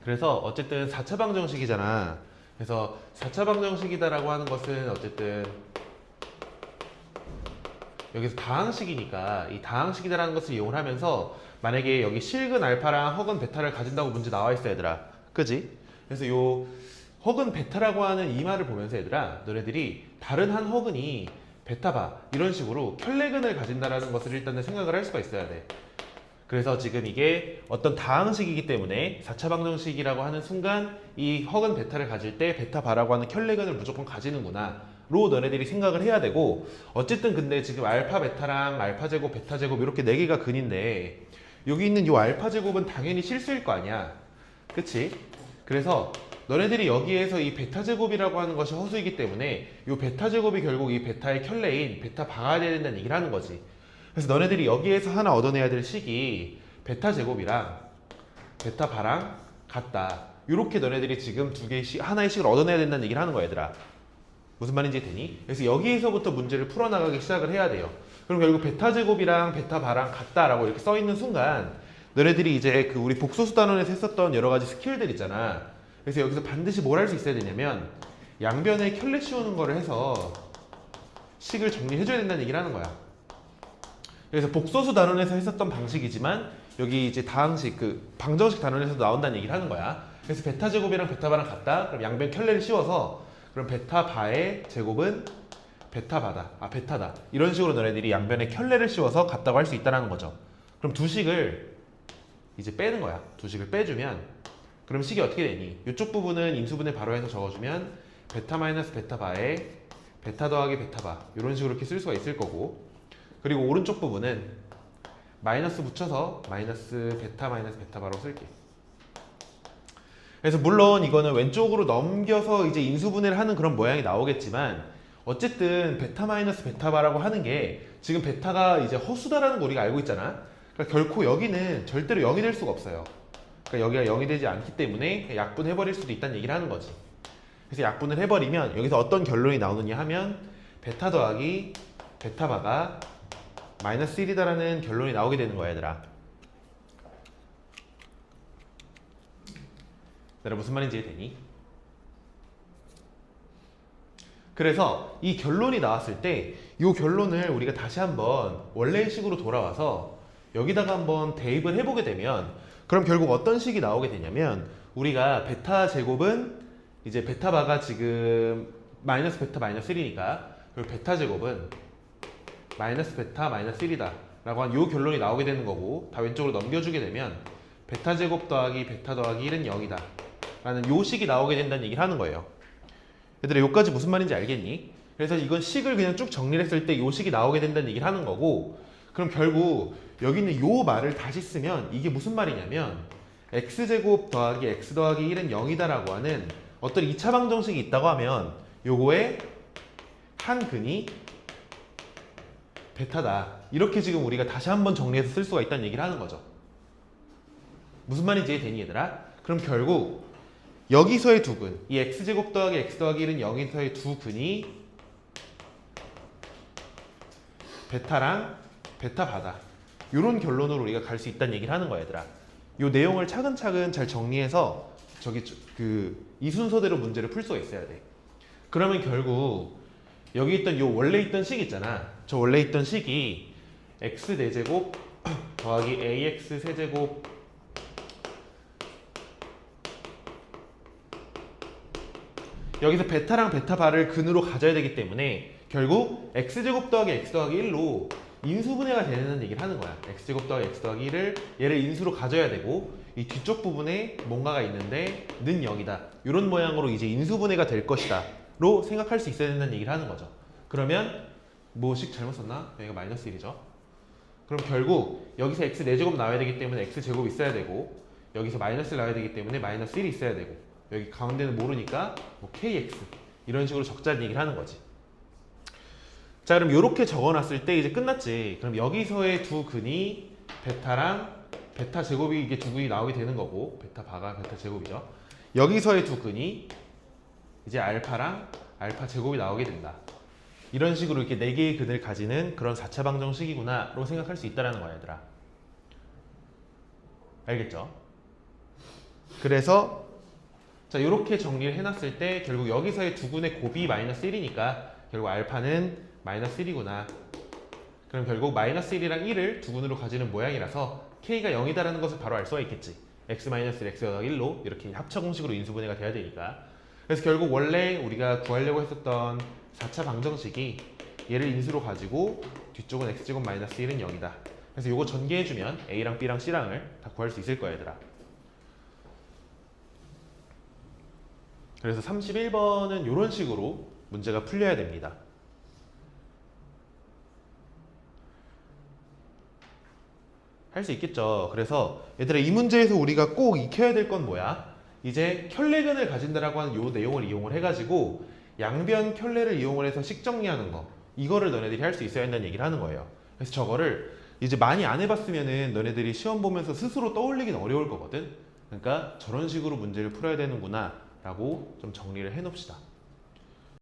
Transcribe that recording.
그래서 어쨌든 4차 방정식이잖아. 그래서 4차 방정식이다라고 하는 것은 어쨌든 여기서 다항식이니까 이 다항식이다라는 것을 이용을 하면서 만약에 여기 실근 알파랑 허근 베타를 가진다고 문제 나와 있어 얘들아. 그지? 그래서 요 허근 베타라고 하는 이 말을 보면서 얘들아 너네들이 다른 한 허근이 베타바 이런 식으로 켤레근을 가진다라는 것을 일단은 생각을 할 수가 있어야 돼. 그래서 지금 이게 어떤 다항식이기 때문에 4차 방정식이라고 하는 순간 이 허근 베타를 가질 때 베타 바라고 하는 켤레근을 무조건 가지는구나 로 너네들이 생각을 해야 되고, 어쨌든 근데 지금 알파 베타랑 알파 제곱 베타 제곱 이렇게 4개가 근인데 여기 있는 이 알파 제곱은 당연히 실수일 거 아니야. 그치? 그래서 너네들이 여기에서 이 베타 제곱이라고 하는 것이 허수이기 때문에 이 베타 제곱이 결국 이 베타의 켤레인 베타 바가 돼야 된다는 얘기를 하는 거지. 그래서 너네들이 여기에서 하나 얻어내야 될 식이 베타 제곱이랑 베타 바랑 같다. 이렇게 너네들이 지금 두 개씩 하나의 식을 얻어내야 된다는 얘기를 하는 거야 얘들아. 무슨 말인지 되니? 그래서 여기에서부터 문제를 풀어나가기 시작을 해야 돼요. 그럼 결국 베타 제곱이랑 베타 바랑 같다라고 이렇게 써 있는 순간 너네들이 이제 그 우리 복소수 단원에서 했었던 여러 가지 스킬들 있잖아. 그래서 여기서 반드시 뭘 할 수 있어야 되냐면 양변에 켤레 씌우는 거를 해서 식을 정리해줘야 된다는 얘기를 하는 거야. 그래서 복소수 단원에서 했었던 방식이지만 여기 이제 다항식 그 방정식 단원에서도 나온다는 얘기를 하는 거야. 그래서 베타 제곱이랑 베타 바랑 같다. 그럼 양변 켤레를 씌워서 그럼 베타 바의 제곱은 베타 바다. 베타다. 이런 식으로 너네들이 양변에 켤레를 씌워서 같다고 할 수 있다는 거죠. 그럼 두 식을 이제 빼는 거야. 두 식을 빼주면 그럼 식이 어떻게 되니? 이쪽 부분은 인수분해 바로 해서 적어주면 베타 마이너스 베타 바에 베타 더하기 베타 바 이런 식으로 이렇게 쓸 수가 있을 거고, 그리고 오른쪽 부분은 마이너스 붙여서 마이너스 베타 마이너스 베타 바로 쓸게. 그래서 물론 이거는 왼쪽으로 넘겨서 이제 인수분해를 하는 그런 모양이 나오겠지만 어쨌든 베타 마이너스 베타 바라고 하는 게 지금 베타가 이제 허수다라는 거 우리가 알고 있잖아. 그러니까 결코 여기는 절대로 0이 될 수가 없어요. 그러니까 여기가 0이 되지 않기 때문에 약분해버릴 수도 있다는 얘기를 하는 거지. 그래서 약분을 해버리면 여기서 어떤 결론이 나오느냐 하면 베타 더하기 베타 바가 마이너스 1이다라는 결론이 나오게 되는 거야 얘들아. 얘들아 무슨 말인지 이해되니? 그래서 이 결론이 나왔을 때 이 결론을 우리가 다시 한번 원래의 식으로 돌아와서 여기다가 한번 대입을 해보게 되면 그럼 결국 어떤 식이 나오게 되냐면 우리가 베타 제곱은 이제 베타 바가 지금 마이너스 베타 마이너스 1이니까 그리고 베타 제곱은 마이너스 베타 마이너스 1이다 라고 한 이 결론이 나오게 되는 거고, 다 왼쪽으로 넘겨주게 되면 베타 제곱 더하기 베타 더하기 1은 0이다 라는 요 식이 나오게 된다는 얘기를 하는 거예요. 얘들아 요까지 무슨 말인지 알겠니? 그래서 이건 식을 그냥 쭉 정리를 했을 때 요 식이 나오게 된다는 얘기를 하는 거고, 그럼 결국 여기 있는 요 말을 다시 쓰면 이게 무슨 말이냐면 x제곱 더하기 x 더하기 1은 0이다 라고 하는 어떤 2차 방정식이 있다고 하면 요거의 한 근이 베타다, 이렇게 지금 우리가 다시 한번 정리해서 쓸 수가 있다는 얘기를 하는 거죠. 무슨 말인지 이해되니 얘들아? 그럼 결국 여기서의 두 근, 이 x제곱 더하기 x 더하기 1은 0에서의 두 근이 베타랑 베타 바다, 이런 결론으로 우리가 갈 수 있다는 얘기를 하는 거야 얘들아. 이 내용을 차근차근 잘 정리해서 저기 그 이 순서대로 문제를 풀 수가 있어야 돼. 그러면 결국 여기 있던 요 원래 있던 식 있잖아. 저 원래 있던 식이 x 4제곱 더하기 ax 세제곱 여기서 베타랑 베타 바를 근으로 가져야 되기 때문에 결국 x제곱 더하기 x 더하기 1로 인수분해가 되는 얘기를 하는 거야. x제곱 더하기 x 더하기 1을 얘를 인수로 가져야 되고 이 뒤쪽 부분에 뭔가가 있는데 는 0이다. 이런 모양으로 이제 인수분해가 될 것이다 로 생각할 수 있어야 된다는 얘기를 하는 거죠. 그러면 뭐식 잘못 썼나? 여기가 마이너스 1이죠. 그럼 결국 여기서 x 4제곱 나와야 되기 때문에 x제곱 있어야 되고 여기서 마이너스를 나와야 되기 때문에 마이너스 1이 있어야 되고 여기 가운데는 모르니까 뭐 kx 이런 식으로 적자는 얘기를 하는 거지. 자 그럼 이렇게 적어놨을 때 이제 끝났지. 그럼 여기서의 두 근이 베타랑 베타 제곱이 이게 두 근이 나오게 되는 거고 베타 바가 베타 제곱이죠. 여기서의 두 근이 이제 알파랑 알파 제곱이 나오게 된다. 이런 식으로 이렇게 4개의 근을 가지는 그런 4차 방정식이구나 라고 생각할 수 있다는 거야 얘들아. 알겠죠? 그래서 자 이렇게 정리를 해놨을 때 결국 여기서의 두근의 곱이 마이너스 1이니까 결국 알파는 마이너스 1이구나. 그럼 결국 마이너스 1이랑 1을 두근으로 가지는 모양이라서 k가 0이다라는 것을 바로 알 수가 있겠지. x-1, x 더하기 1로 이렇게 합차 공식으로 인수분해가 돼야 되니까. 그래서 결국 원래 우리가 구하려고 했었던 4차 방정식이 얘를 인수로 가지고 뒤쪽은 x제곱 마이너스 1은 0이다. 그래서 이거 전개해주면 a랑 b랑 c랑을 다 구할 수 있을 거야 얘들아. 그래서 31번은 이런 식으로 문제가 풀려야 됩니다. 할 수 있겠죠. 그래서 얘들아 이 문제에서 우리가 꼭 익혀야 될 건 뭐야? 이제 켤레근을 가진다라고 하는 요 내용을 이용을 해가지고 양변 켤레를 이용을 해서 식 정리하는 거, 이거를 너네들이 할 수 있어야 한다는 얘기를 하는 거예요. 그래서 저거를 이제 많이 안 해봤으면은 너네들이 시험 보면서 스스로 떠올리긴 어려울 거거든. 그러니까 저런 식으로 문제를 풀어야 되는구나 라고 좀 정리를 해 놓읍시다.